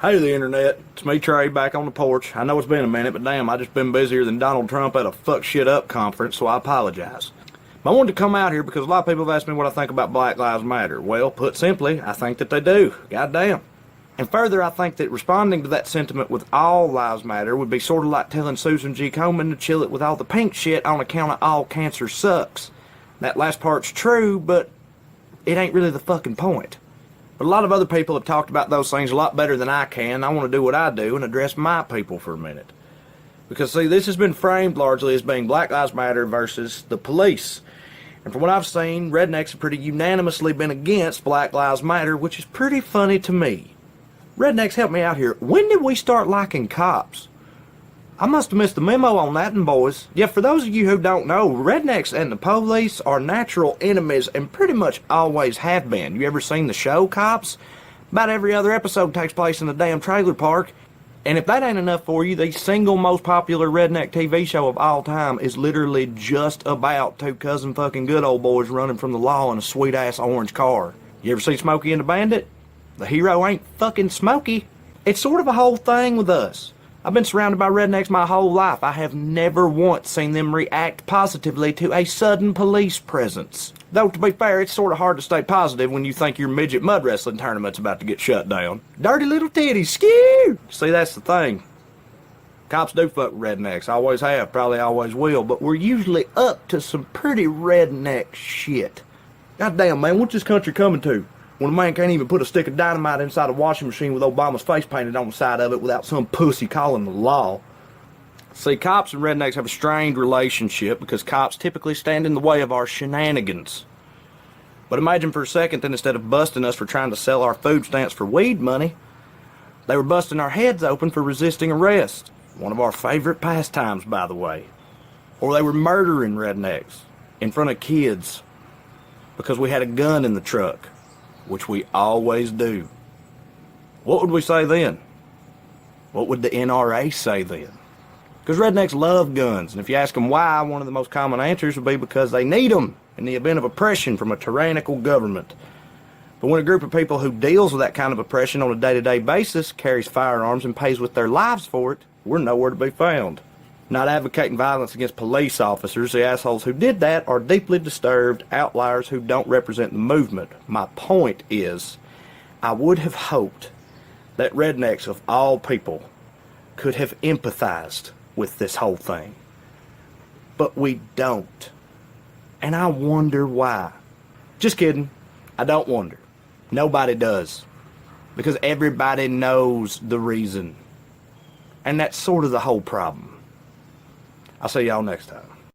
Hey the internet, it's me Trae back on the porch. I know it's been a minute, but damn, I just been busier than Donald Trump at a fuck shit up conference, so I apologize. But I wanted to come out here because a lot of people have asked me what I think about Black Lives Matter. Well, put simply, I think that they do. Goddamn. And further, I think that responding to that sentiment with all lives matter would be sort of like telling Susan G. Komen to chill it with all the pink shit on account of all cancer sucks. That last part's true, but it ain't really the fucking point. But a lot of other people have talked about those things a lot better than I can. I want to do what I do and address my people for a minute. Because, see, this has been framed largely as being Black Lives Matter versus the police. And from what I've seen, rednecks have pretty unanimously been against Black Lives Matter, which is pretty funny to me. Rednecks, help me out here. When did we start liking cops? I must have missed the memo on that one, boys. Yeah, for those of you who don't know, rednecks and the police are natural enemies and pretty much always have been. You ever seen the show Cops? About every other episode takes place in a damn trailer park. And if that ain't enough for you, the single most popular redneck TV show of all time is literally just about two cousin fucking good old boys running from the law in a sweet-ass orange car. You ever see Smokey and the Bandit? The hero ain't fucking Smokey. It's sort of a whole thing with us. I've been surrounded by rednecks my whole life. I have never once seen them react positively to a sudden police presence. Though, to be fair, it's sort of hard to stay positive when you think your midget mud wrestling tournament's about to get shut down. Dirty little titties, skew! See, that's the thing. Cops do fuck with rednecks. Always have, probably always will. But we're usually up to some pretty redneck shit. Goddamn, man, what's this country coming to? When a man can't even put a stick of dynamite inside a washing machine with Obama's face painted on the side of it without some pussy calling the law. See, cops and rednecks have a strained relationship because cops typically stand in the way of our shenanigans. But imagine for a second that instead of busting us for trying to sell our food stamps for weed money, they were busting our heads open for resisting arrest. One of our favorite pastimes, by the way. Or they were murdering rednecks in front of kids because we had a gun in the truck. Which we always do. What would we say then? What would the NRA say then? Because rednecks love guns, and if you ask them why, one of the most common answers would be because they need them in the event of oppression from a tyrannical government. But when a group of people who deals with that kind of oppression on a day-to-day basis carries firearms and pays with their lives for it, we're nowhere to be found. Not advocating violence against police officers, the assholes who did that are deeply disturbed outliers who don't represent the movement. My point is, I would have hoped that rednecks of all people could have empathized with this whole thing. But we don't. And I wonder why. Just kidding. I don't wonder. Nobody does. Because everybody knows the reason. And that's sort of the whole problem. I'll see y'all next time.